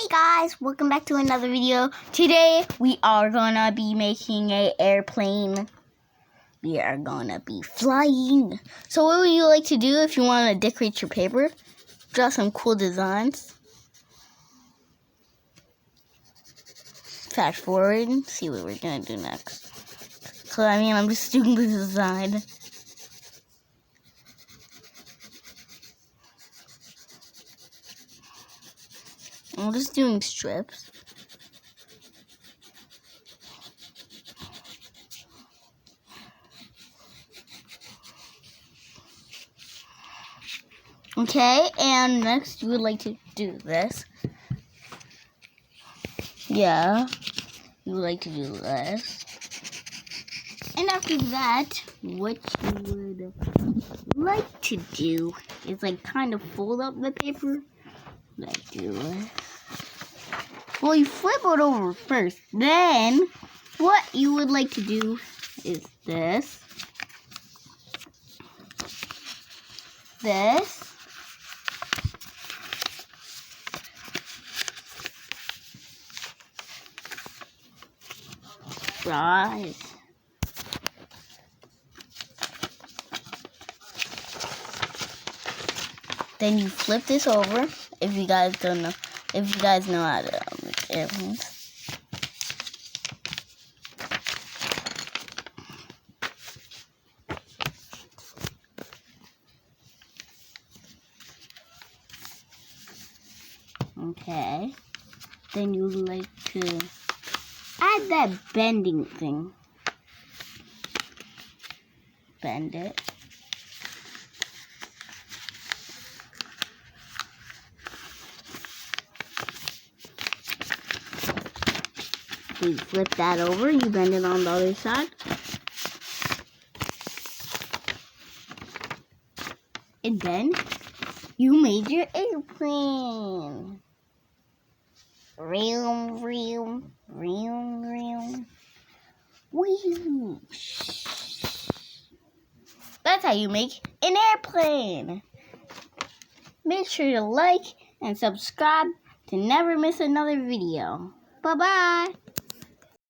Hey guys, welcome back to another video. Today we are gonna be making an airplane. We are gonna be flying. So what would you like to do if you want to decorate your paper? Draw some cool designs. Fast forward and see what we're gonna do next. So I'm just doing the design. I'm just doing strips. Okay, and next you would like to do this. Yeah, you would like to do this. And after that, what you would like to do is kind of fold up the paper. Like do it. Well, you flip it over first. Then, what you would like to do is this. This. Right. Then you flip this over. If you guys don't know, if you guys know how to make airplanes. Okay. Then you like to add that bending thing. Bend it. You flip that over, you bend it on the other side. And then you made your airplane. Real, real, real, real. Wee. That's how you make an airplane. Make sure to like and subscribe to never miss another video. Bye-bye.